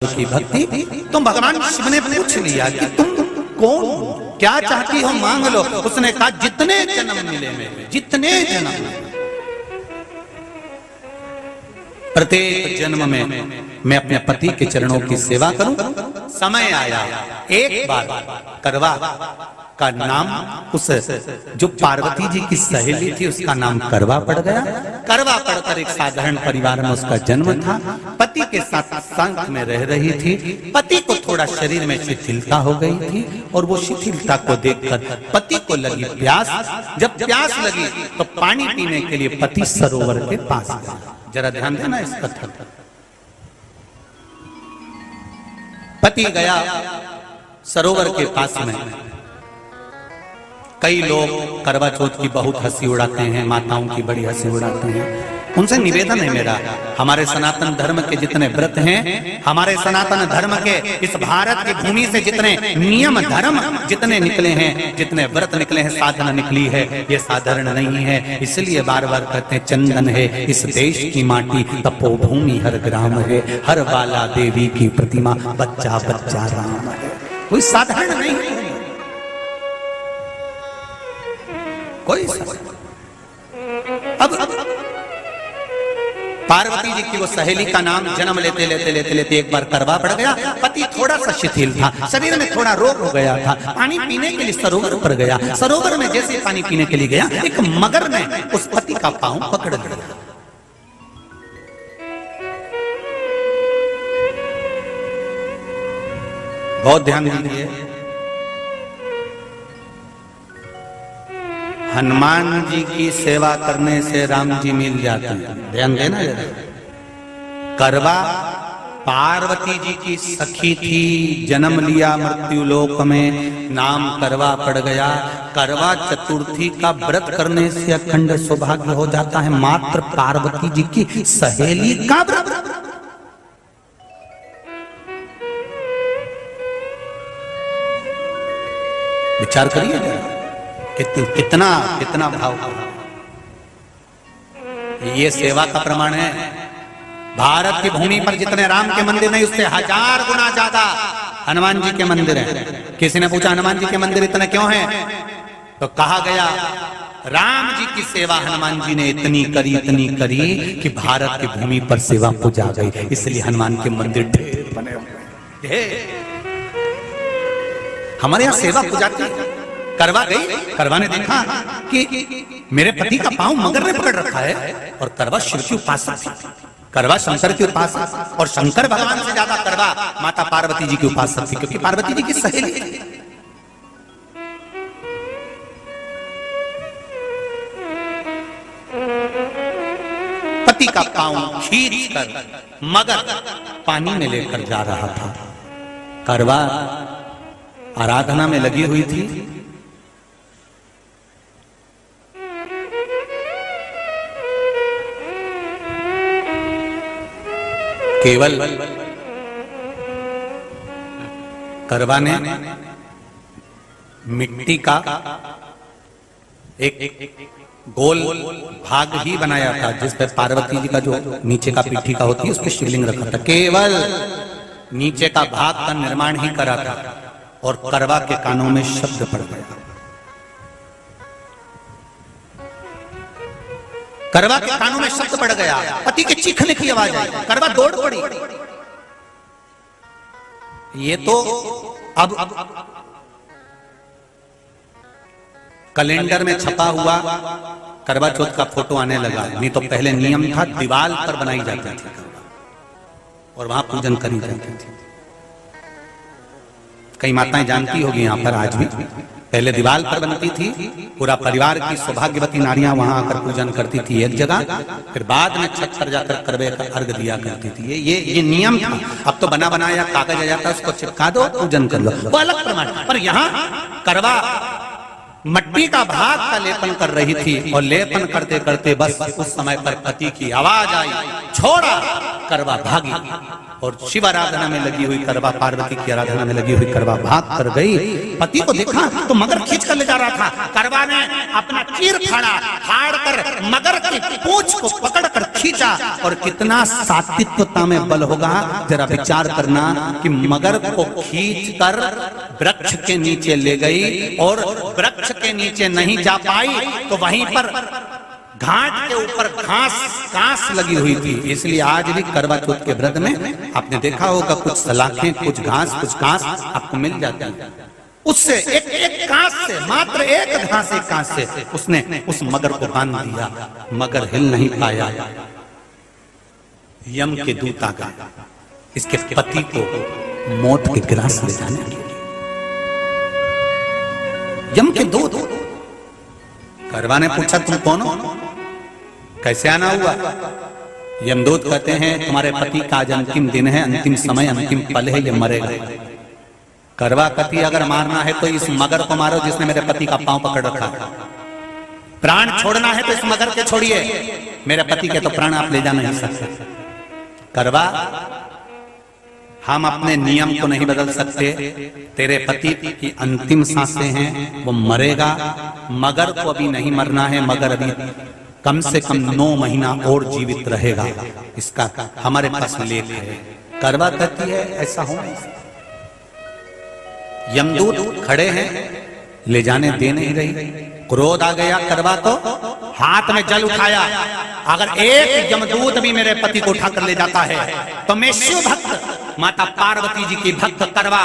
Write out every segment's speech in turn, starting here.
की भक्ति। तो भगवान शिव ने पूछ लिया कि तुम कौन, क्या चाहती हो मांग लो। उसने कहा जितने जन्म मिले मेरे, जितने जन्म, प्रत्येक जन्म में मैं अपने पति के चरणों की सेवा करूं। समय आया, एक बार करवा का नाम, उस जो पार्वती जी की सहेली थी उसका नाम करवा पड़ गया। करवा पड़कर एक साधारण परिवार में उसका जन्म था। पति के साथ संग में रह रही थी। पति को थोड़ा शरीर में शिथिलता हो गई थी और वो शिथिलता को देखकर पति को लगी प्यास। जब प्यास लगी तो पानी पीने के लिए पति सरोवर के पास गया। जरा ध्यान देना इस कथा पर। पति गया सरोवर के पास में। कई लोग करवा चौथ की बहुत हंसी उड़ाते हैं, माताओं की बड़ी हंसी उड़ाते हैं। उनसे निवेदन है मेरा, हमारे सनातन धर्म के जितने व्रत हैं, हमारे सनातन धर्म के इस भारत की भूमि से जितने नियम धर्म जितने निकले हैं, जितने व्रत निकले हैं, साधना निकली है, ये साधारण नहीं है। इसलिए बार बार कहते हैं चंदन है इस देश की माटी, तपोभूमि हर ग्राम है, हर बाला देवी की प्रतिमा, बच्चा बच्चा राम है। कोई साधारण नहीं है, कोई। अब पार्वती जी की वो सहेली का नाम जन्म लेते लेते लेते लेते एक बार करवा पड़ गया। पति थोड़ा सा शिथिल था, शरीर में थोड़ा रोग हो गया था। पानी पीने के लिए सरोवर पर गया। सरोवर में जैसे पानी पीने के लिए गया, एक मगर ने उस पति का पांव पकड़ लिया। बहुत ध्यान दीजिए, हनुमान जी की सेवा करने से राम जी मिल जाते हैं। ध्यान देना जरा। करवा पार्वती जी की सखी थी, जन्म लिया मृत्यु लोक में, नाम करवा पड़ गया। करवा चतुर्थी का व्रत करने से अखंड सौभाग्य हो जाता है। मात्र पार्वती जी की सहेली का व्रत। विचार करिए जरा, कितना कितना भाव। ये सेवा का प्रमाण है। भारत की भूमि पर जितने राम के मंदिर नहीं, उससे 1000 गुना ज्यादा हनुमान जी के मंदिर हैं। किसी ने पूछा हनुमान जी के मंदिर इतने क्यों हैं, तो कहा गया राम जी की सेवा हनुमान जी ने इतनी करी कि भारत की भूमि पर सेवा पूजा गई। इसलिए हनुमान के मंदिर ढेर बने हुए हैं। हमारे यहाँ सेवा पूजाती है। करवा गई, करवा ने देखा कि मेरे पति का पांव मगर ने पकड़ रखा है, और करवा शिव की उपासक थी। करवा शंकर की उपासक, और शंकर भगवान से ज्यादा करवा माता पार्वती जी की उपासक थी, क्योंकि पार्वती जी की सहेली थी। पति का पांव खींच कर मगर पानी में लेकर जा रहा था। करवा आराधना में लगी हुई थी। केवल करवा ने मिट्टी का एक गोल भाग ही बनाया था, जिस पर पार्वती जी का जो नीचे का पिट्ठी का होती है उस पर शिवलिंग रखा था। केवल नीचे का भाग का निर्माण ही करा था, और करवा के कानों में शब्द पड़ गया। करवा के कानों में शब्द पड़ गया, पति के चीखने की आवाज आई। करवा दौड़ पड़ी। ये तो अब कैलेंडर में छपा हुआ करवा चौथ का फोटो आने लगा, नहीं तो पहले नियम था दीवार पर बनाई जाती थी और वहां पूजन करी जाती थी। कई माताएं जानती होगी यहाँ पर, आज भी पहले दीवार पर बनती थी। पूरा परिवार की सौभाग्यवती नारियां वहां आकर पूजन करती थी एक जगह, फिर बाद में छत पर जाकर करवे का अर्घ दिया करती थी। ये नियम था। अब तो बना बनाया कागज आ जाता है, उसको चिपका दो, पूजन कर लो, वो अलग प्रमाण। पर यहाँ करवा मट्टी का भाग का लेपन कर रही थी और लेपन करते करते बस उस समय पर पति की आवाज आई, छोड़ा। करवा भागी और शिव आराधना में लगी हुई करवा, पार्वती की आराधना में लगी हुई करवा भाग कर गई। पति को देखा तो मगर खींच कर ले जा रहा था। करवा ने अपना चीर फाड़ कर मगर की पूंछ को पकड़ कर खींचा। और कितना सात्विकता में बल होगा, जरा विचार करना कि मगर को खींच कर वृक्ष के नीचे ले गई और वृक्ष के नीचे नहीं जा पाई तो वहीं पर घाट के ऊपर घास लगी हुई थी। इसलिए आज भी करवा चौथ के व्रत में आपने देखा होगा कुछ सलाखें, कुछ घास आपको मिल जाती है। उससे एक घास से, मात्र एक घास, एक घास से उसने उस मगर को बांध दिया। मगर हिल नहीं पाया। यम के दूत आ गए इसके पति को मौत के ग्रास ले जाने के लिए। यम के दूत। करवा ने पूछा तुम कौन हो, कैसे आना हुआ? यमदूत कहते हैं तुम्हारे पति का आज अंतिम दिन है, अंतिम समय, अंतिम पल है, ये मरेगा। करवा कहती अगर मारना है तो इस मगर को मारो जिसने मेरे पति का पांव पकड़ रखा है। प्राण छोड़ना है तो इस मगर के छोड़िए, मेरे पति के तो प्राण आप ले जा नहीं सकते। करवा, हम अपने नियम को नहीं बदल सकते। तेरे पति की अंतिम सांसें हैं, वो मरेगा। मगर को अभी नहीं मरना है, मगर अभी कम से कम 9 महीना और जीवित रहेगा। इसका हमारे पास लेख है। करवा कहती है ऐसा हो नहीं सकता। यमदूत खड़े हैं, ले जाने दे नहीं रही। क्रोध आ गया करवा को, हाथ में जल उठाया। अगर एक यमदूत भी मेरे पति को उठाकर ले जाता है तो मैं शिव भक्त माता पार्वती जी की भक्त करवा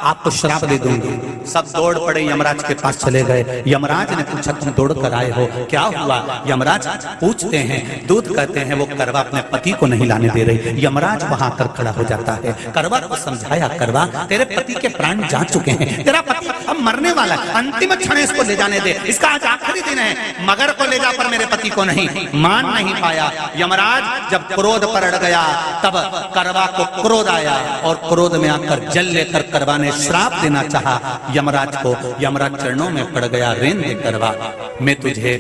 आपको श्राप दे दूंगी। सब दौड़ पड़े, यमराज के पास चले गए। यमराज ने पूछा तुम दौड़ कर आए हो, क्या हुआ? यमराज पूछते हैं, दूत कहते हैं वो करवा अपने पति को नहीं लाने दे रही। यमराज वहां कर खड़ा हो जाता है। करवा को समझाया, करवा तेरे पति के प्राण जा चुके हैं, तेरा पति अब मरने वाला है, अंतिम क्षण इसको ले जाने दे, इसका आज आखिरी दिन है। मगर को ले जा पर मेरे पति को नहीं। मान नहीं पाया। यमराज जब क्रोध पर अड़ गया तब करवा को क्रोध आया और क्रोध में आकर जल लेकर करवा ने श्राप देना चाहा यमराज को। यमराज चरणों में पड़ गया, रेन दे करवा, मैं तुझे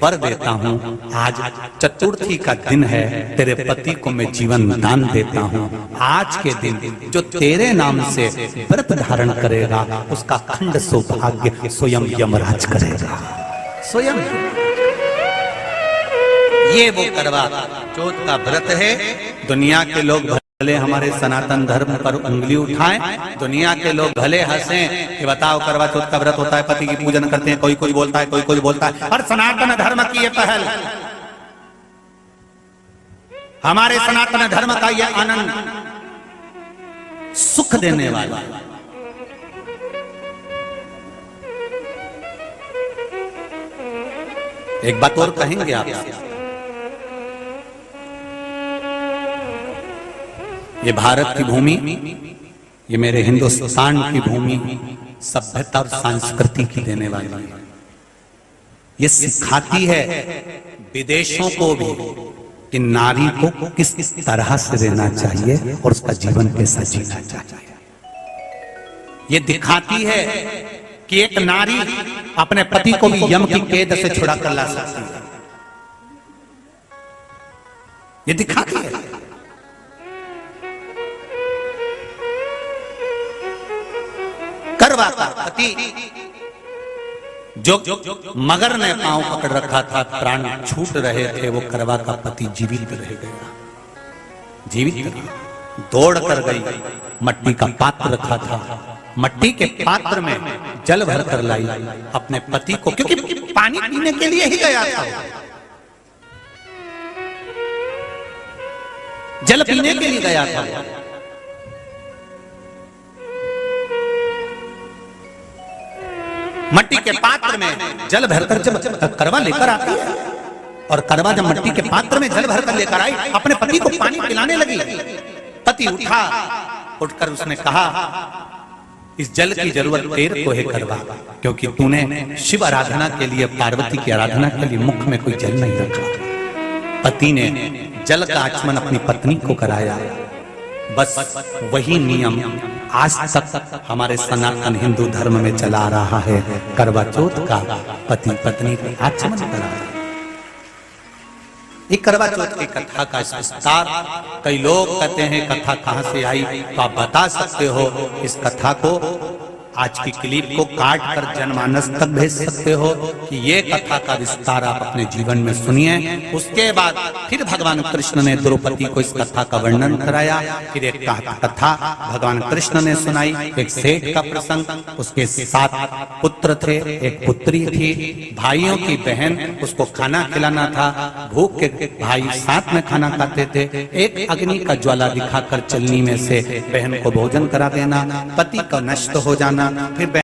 वर देता हूँ, आज चतुर्थी का दिन है, तेरे पति को मैं जीवन दान देता हूँ। आज के दिन जो तेरे नाम से व्रत धारण करेगा उसका खंड सौभाग्य स्वयं यमराज करेगा। स्वयं ये वो करवा चौथ का व्रत है। दुनिया के लोग भले हमारे सनातन धर्म पर उंगली उठाएं, दुनिया के लोग भले हंसें कि बताओ करवा चौथ का व्रत होता है, पति की पूजन करते हैं, कोई कोई बोलता है, कोई कोई बोलता है, पर सनातन धर्म की ये पहल, हमारे सनातन धर्म का ये आनंद सुख देने वाला। एक बात और कहेंगे आपसे, ये भारत की भूमि, ये मेरे हिंदुस्तान की भूमि सभ्यता और संस्कृति की देने वाली है। ये सिखाती है विदेशों को भी कि नारी को किस तरह से रहना चाहिए और उसका जीवन कैसा जीना चाहिए। ये दिखाती है कि एक नारी अपने पति को भी यम की कैद से छुड़ा कर ला सकती है। ये दिखाती है। करवा का पति जो मगर ने पांव पकड़ रखा था, प्राण छूट रहे थे, वो करवा का पति जीवित रह गया। जीवित दौड़ कर गई, मट्टी का पात्र रखा था, मट्टी के पात्र में जल भर कर लाई अपने पति को, क्योंकि पानी पीने के लिए ही गया था, जल पीने के लिए गया था। मट्टी के पात्र में जल भरकर जब करवा लेकर आती है और करवा जब मट्टी के पात्र में जल भरकर लेकर आई, अपने पति को पानी पिलाने लगी। पति उठा, उठकर उसने कहा इस जल की जरूरत तेरे को है करवा, क्योंकि तूने शिव आराधना के लिए, पार्वती की आराधना के लिए मुख में कोई जल नहीं रखा। पति ने जल का आचमन अपनी पत्नी को कराया। बस वही नियम आज तक हमारे सनातन हिंदू धर्म में चला आ रहा है। करवा चौथ का पति पत्नी पर आचमन करा। ये करवा चौथ की कथा का विस्तार, कई लोग कहते हैं कथा कहां से आई, तो आप बता सकते हो इस कथा को। आज की क्लिप को काट कर जनमानस तक भेज सकते हो कि ये कथा का विस्तार आप अपने जीवन में सुनिए। उसके बाद फिर भगवान कृष्ण ने द्रौपदी को इस कथा का वर्णन कराया। फिर एक कथा भगवान कृष्ण ने सुनाई, एक सेठ का प्रसंग। उसके 7 पुत्र थे, एक पुत्री थी। भाइयों की बहन, उसको खाना खिलाना था। भूख के भाई साथ में खाना खाते थे। एक अग्नि का ज्वाला दिखाकर चलनी में से बहन को भोजन करा देना, पति का नष्ट हो जाना, फिर